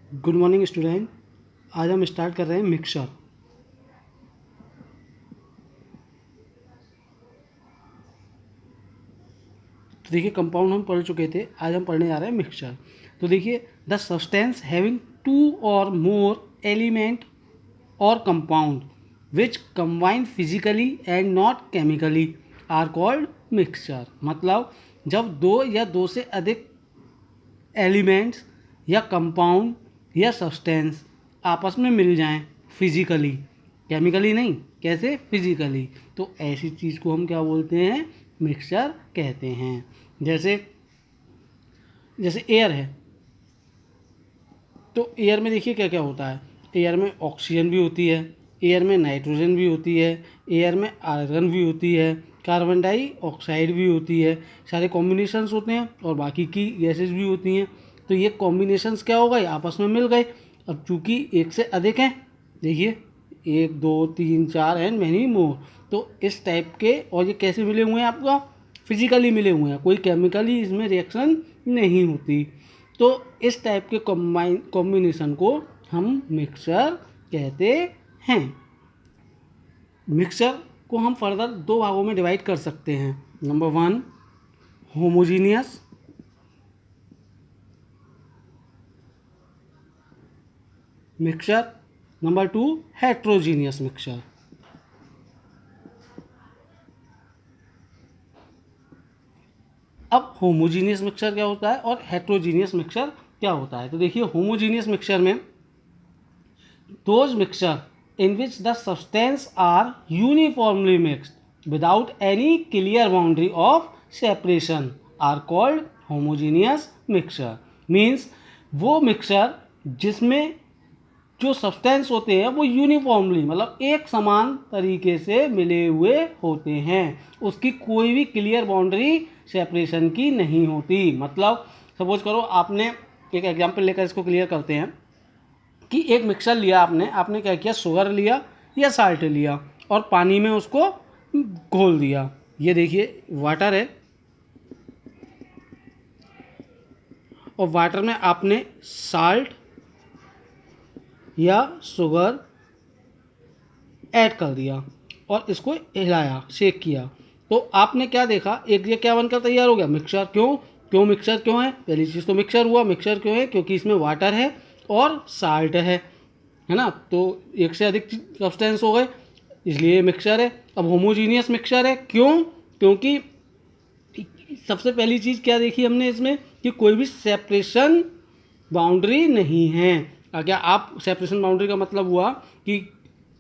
Good morning student. आज हम start कर रहे हैं मिक्सचर। तो देखिए कंपाउंड हम पढ़ चुके थे, आज हम पढ़ने जा रहे हैं मिक्सचर। तो देखिए the substance having two or more element or compound which combine physically and not chemically are called mixture. मतलब जब दो या दो से अधिक एलिमेंट्स या कंपाउंड या सब्सटेंस आपस में मिल जाएं फिजिकली, केमिकली नहीं, कैसे, फिजिकली, तो ऐसी चीज़ को हम क्या बोलते हैं, मिक्सचर कहते हैं। जैसे जैसे एयर है, तो एयर में देखिए क्या क्या होता है। एयर में ऑक्सीजन भी होती है, एयर में नाइट्रोजन भी होती है, एयर में आर्गन भी होती है, कार्बन डाइऑक्साइड भी होती है। सारे कॉम्बिनेशंस होते हैं और बाकी की गैसेज भी होती हैं। तो ये कॉम्बिनेशंस क्या हो गए, आपस में मिल गए। अब चूंकि एक से अधिक हैं, देखिए 1 2 3 4 एंड मैनी मोर, तो इस टाइप के, और ये कैसे मिले हुए हैं, आपका फिजिकली मिले हुए हैं, कोई केमिकली इसमें रिएक्शन नहीं होती। तो इस टाइप के कॉम्बिनेशन को हम मिक्सचर कहते हैं। मिक्सचर को हम फर्दर दो भागों में डिवाइड कर सकते हैं। Number 1 homogeneous, mixture. Number 2 heterogeneous mixture. अब होमोजीनियस मिक्सचर क्या होता है और हेट्रोजीनियस मिक्सचर क्या होता है। तो देखिए होमोजीनियस मिक्सचर में those mixture in which the substance are uniformly mixed without any clear boundary of separation are called homogeneous mixture। Means वो मिक्सचर जिसमें जो सब्सटेंस होते हैं वो यूनिफॉर्मली, मतलब एक समान तरीके से मिले हुए होते हैं, उसकी कोई भी क्लियर बाउंड्री सेपरेशन की नहीं होती। मतलब सपोज करो, आपने एक एग्जांपल लेकर इसको क्लियर करते हैं कि एक मिक्सर लिया आपने आपने क्या किया, शुगर लिया या साल्ट लिया और पानी में उसको घोल दिया। ये देखिए वाटर है और वाटर में आपने साल्ट या शुगर ऐड कर दिया और इसको हिलाया, शेक किया, तो आपने क्या देखा, एक ये क्या बनकर तैयार हो गया, मिक्सचर। क्यों क्यों मिक्सचर क्यों है, पहली चीज़ तो मिक्सचर हुआ। मिक्सचर क्यों है, क्योंकि इसमें वाटर है और साल्ट है ना, तो एक से अधिक सब्सटेंस हो गए, इसलिए मिक्सचर है। अब होमोजीनियस मिक्सचर है, क्यों, क्योंकि सबसे पहली चीज़ क्या देखी हमने इसमें कि कोई भी सेपरेशन बाउंड्री नहीं है। क्या आप, सेपरेशन बाउंड्री का मतलब हुआ कि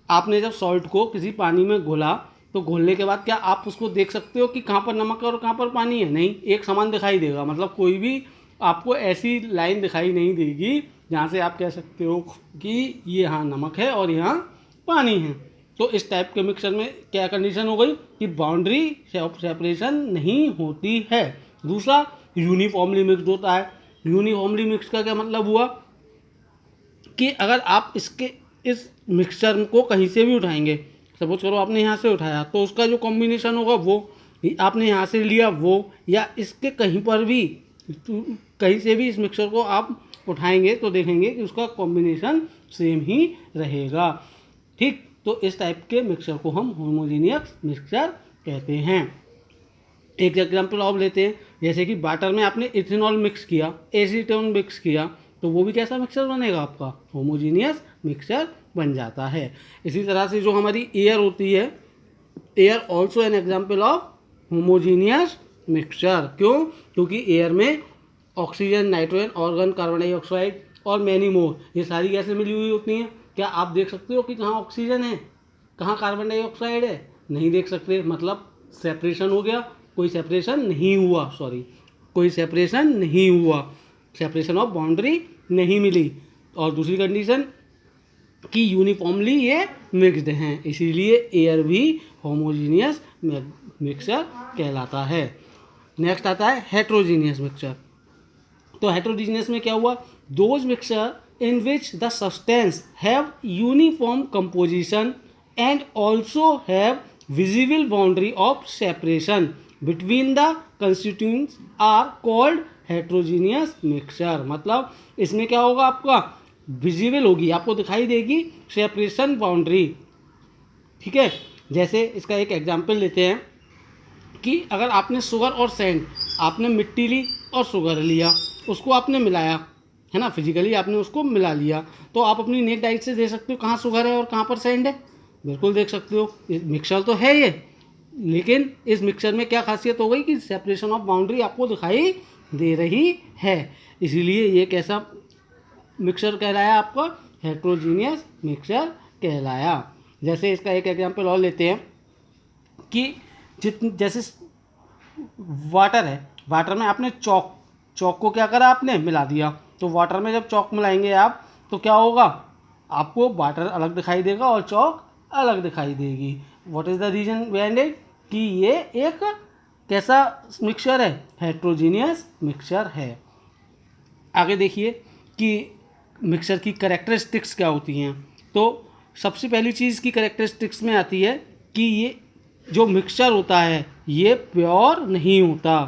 आपने जब सॉल्ट को किसी पानी में घोला, तो घोलने के बाद क्या आप उसको देख सकते हो कि कहाँ पर नमक है और कहाँ पर पानी है, नहीं, एक समान दिखाई देगा। मतलब कोई भी आपको ऐसी लाइन दिखाई नहीं देगी जहाँ से आप कह सकते हो कि ये यहाँ नमक है और यहाँ पानी है। तो इस टाइप के मिक्सर में क्या कंडीशन हो गई कि बाउंड्री सेपरेशन नहीं होती है। दूसरा यूनिफॉर्मली मिक्सड होता है। यूनिफॉर्मली मिक्स का क्या मतलब हुआ कि अगर आप इसके इस मिक्सचर को कहीं से भी उठाएंगे, सपोज करो आपने यहाँ से उठाया, तो उसका जो कॉम्बिनेशन होगा वो, आपने यहाँ से लिया वो, या इसके कहीं पर भी, कहीं से भी इस मिक्सचर को आप उठाएंगे तो देखेंगे कि उसका कॉम्बिनेशन सेम ही रहेगा। ठीक, तो इस टाइप के मिक्सचर को हम होमोजीनियस मिक्सचर कहते हैं। एक एग्जाम्पल और लेते हैं, जैसे कि वाटर में आपने इथेनॉल मिक्स किया, एसीटोन मिक्स किया, तो वो भी कैसा मिक्सचर बनेगा, आपका होमोजीनियस मिक्सचर बन जाता है। इसी तरह से जो हमारी एयर होती है, air also an example of homogeneous mixture. क्यों, क्योंकि एयर में oxygen, nitrogen, organ, carbon dioxide और मैनी मोर, ये सारी गैसें मिली हुई होती हैं। क्या आप देख सकते हो कि कहाँ ऑक्सीजन है, कहाँ कार्बन डाइऑक्साइड है, नहीं देख सकते। मतलब सेपरेशन हो गया, कोई सेपरेशन नहीं हुआ, सॉरी, कोई सेपरेशन नहीं हुआ, सेपरेशन ऑफ बाउंड्री नहीं मिली। और दूसरी कंडीशन कि यूनिफॉर्मली ये मिक्सड हैं, इसीलिए एयर भी होमोजीनियस मिक्सचर कहलाता है। नेक्स्ट आता है हेट्रोजीनियस मिक्सचर। तो हेट्रोजीनियस में क्या हुआ, those mixture in which the substance have uniform composition and also have visible boundary of separation between the constituents are called heterogeneous mixture. मतलब इसमें क्या होगा आपका, विजिबल होगी, आपको दिखाई देगी सेपरेशन बाउंड्री। ठीक है, जैसे इसका एक एग्जांपल लेते हैं कि अगर आपने शुगर और सैंड, आपने मिट्टी ली और शुगर लिया, उसको आपने मिलाया, है ना, फिजिकली आपने उसको मिला लिया, तो आप अपनी नेक डाइट से दे सकते हो कहाँ शुगर है और कहाँ पर सैंड है, बिल्कुल देख सकते हो। मिक्सचर तो है ये, लेकिन इस मिक्सचर में क्या खासियत हो गई कि सेपरेशन ऑफ बाउंड्री आपको दिखाई दे रही है, इसीलिए ये कैसा मिक्सचर कहलाया आपका, हेट्रोजीनियस मिक्सचर कहलाया। जैसे इसका एक एग्जांपल और लेते हैं कि जैसे वाटर है, वाटर में आपने चौक को क्या करा, आपने मिला दिया, तो वाटर में जब चौक मिलाएंगे आप तो क्या होगा, आपको वाटर अलग दिखाई देगा और चौक अलग दिखाई देगी। What is the reason behind it, कि ये एक कैसा मिक्सचर है, हेट्रोजीनियस मिक्सचर है। आगे देखिए कि मिक्सचर की कैरेक्टरिस्टिक्स क्या होती हैं। तो सबसे पहली चीज़ की कैरेक्टरिस्टिक्स में आती है कि ये जो मिक्सचर होता है ये प्योर नहीं होता,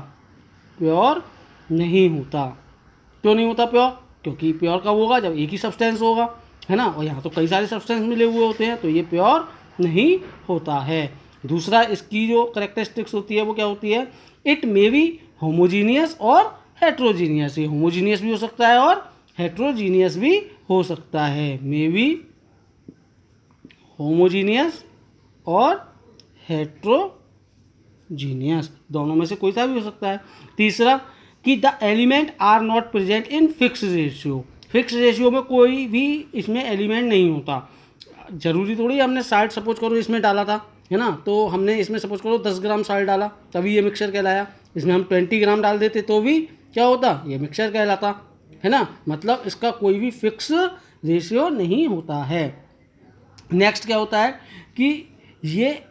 प्योर नहीं होता। क्यों नहीं होता प्योर, क्योंकि प्योर कब होगा, जब एक ही सब्सटेंस होगा, है ना, और यहाँ तो कई सारे सब्सटेंस मिले हुए होते हैं, तो ये प्योर नहीं होता है। दूसरा इसकी जो करेक्टरिस्टिक्स होती है वो क्या होती है, इट मे बी होमोजीनियस और हेट्रोजीनियस। ये होमोजीनियस भी हो सकता है और हेट्रोजीनियस भी हो सकता है, मे बी होमोजीनियस और हेट्रोजीनियस, दोनों में से कोई सा भी हो सकता है। तीसरा कि the element are not present in fix ratio, fix ratio में कोई भी इसमें एलिमेंट नहीं होता। जरूरी थोड़ी हमने साल्ट सपोज करो इसमें डाला था, है ना, तो हमने इसमें सपोज करो 10 ग्राम साल्ट डाला तभी ये मिक्सचर कहलाया, इसमें हम 20 ग्राम डाल देते तो भी क्या होता, ये मिक्सचर कहलाता, है ना, मतलब इसका कोई भी फिक्स रेशियो नहीं होता है। नेक्स्ट क्या होता है कि ये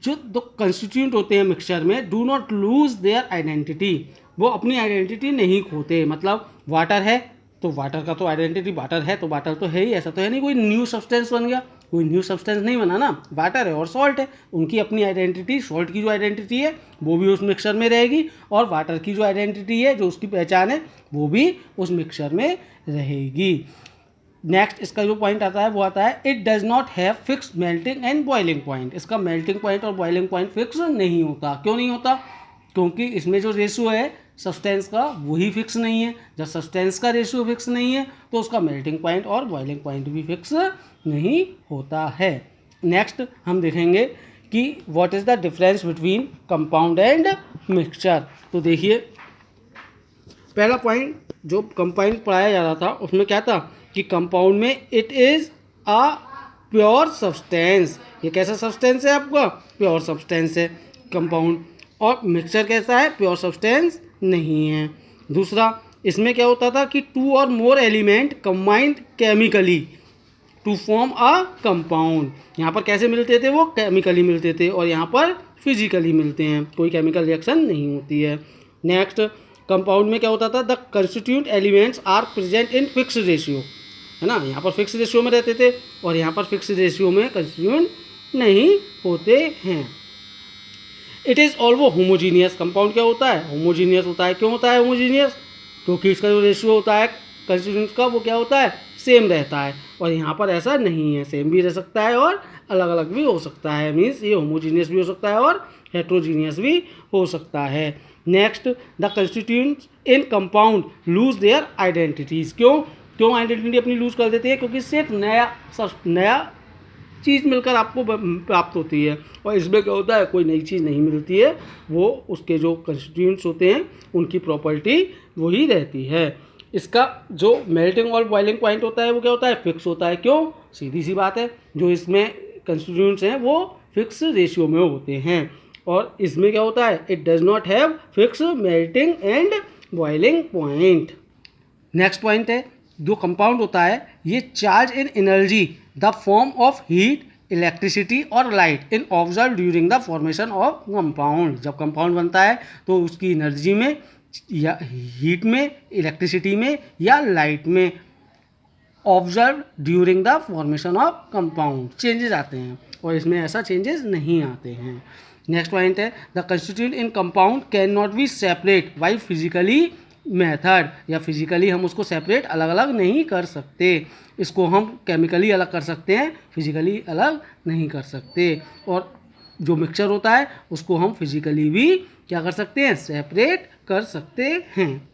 जो दो कंस्टिट्यूएंट होते हैं मिक्सचर में, do not lose their identity, वो अपनी आइडेंटिटी नहीं खोते। मतलब वाटर है तो वाटर का तो आइडेंटिटी वाटर है, तो वाटर तो है ही, ऐसा तो है नहीं कोई न्यू सब्सटेंस बन गया, कोई न्यू सब्सटेंस नहीं बना ना, वाटर है और सॉल्ट है, उनकी अपनी आइडेंटिटी, सॉल्ट की जो आइडेंटिटी है वो भी उस मिक्सचर में रहेगी, और वाटर की जो आइडेंटिटी है, जो उसकी पहचान है, वो भी उस मिक्सचर में रहेगी। नेक्स्ट इसका जो पॉइंट आता है वो आता है it does not have fix melting and boiling point. इसका मेल्टिंग पॉइंट और बॉइलिंग पॉइंट फिक्स नहीं होता। क्यों नहीं होता, क्योंकि इसमें जो रेशियो है सब्सटेंस का वही फिक्स नहीं है। जब सब्सटेंस का रेशियो फिक्स नहीं है तो उसका मेल्टिंग पॉइंट और बॉइलिंग पॉइंट भी फिक्स नहीं होता है। नेक्स्ट हम देखेंगे कि what is the difference between compound and mixture. तो देखिए पहला पॉइंट जो कंपाउंड पढ़ाया जा रहा था उसमें क्या था कि कंपाउंड में it is a pure substance. ये कैसा सब्सटेंस है आपका, प्योर सब्सटेंस है कंपाउंड। और मिक्सचर कैसा है, प्योर सब्सटेंस नहीं है। दूसरा इसमें क्या होता था कि two or more element combined chemically to form a compound. यहाँ पर कैसे मिलते थे, वो केमिकली मिलते थे, और यहाँ पर फिजिकली मिलते हैं, कोई केमिकल रिएक्शन नहीं होती है। नेक्स्ट कंपाउंड में क्या होता था, the constituent elements are present in fix ratio, है ना, यहाँ पर फिक्स रेशियो में रहते थे और यहाँ पर फिक्स रेशियो में कंस्टिट्यूएंट नहीं होते हैं। It is also homogeneous. Compound क्या होता है, होमोजीनियस होता है। क्यों होता है होमोजीनियस, क्योंकि इसका जो रेशियो होता है कंस्टिट्यूएंट्स का वो क्या होता है, सेम रहता है, और यहाँ पर ऐसा नहीं है, सेम भी रह सकता है और अलग अलग भी हो सकता है। मीन्स ये होमोजीनियस भी हो सकता है और हेट्रोजीनियस भी हो सकता है। Next the constituents in compound lose their identities. क्यों आइडेंटिटी अपनी लूज कर देती है, क्योंकि इससे एक नया चीज़ मिलकर आपको प्राप्त होती है, और इसमें क्या होता है कोई नई चीज़ नहीं मिलती है, वो उसके जो कंस्टिट्यूएंट्स होते हैं उनकी प्रॉपर्टी वही रहती है। इसका जो मेल्टिंग और बॉइलिंग पॉइंट होता है वो क्या होता है, फिक्स होता है। क्यों, सीधी सी बात है, जो इसमें कंस्टिट्यूएंट्स हैं वो फिक्स रेशियो में होते हैं, और इसमें क्या होता है, it does not have fix melting and boiling point. Next point है, जो कंपाउंड होता है ये charge in energy the form of heat, electricity और light in observe during the formation of compound. जब कंपाउंड बनता है तो उसकी एनर्जी में या हीट में, इलेक्ट्रिसिटी में या लाइट में observe during the formation of compound changes आते हैं, और इसमें ऐसा चेंजेस नहीं आते हैं। नेक्स्ट पॉइंट है the constituent in compound can not be separate by physically method, या फिजिकली हम उसको सेपरेट अलग अलग नहीं कर सकते। इसको हम केमिकली अलग कर सकते हैं, फिजिकली अलग नहीं कर सकते। और जो मिक्सचर होता है उसको हम फिजिकली भी क्या कर सकते हैं, सेपरेट कर सकते हैं।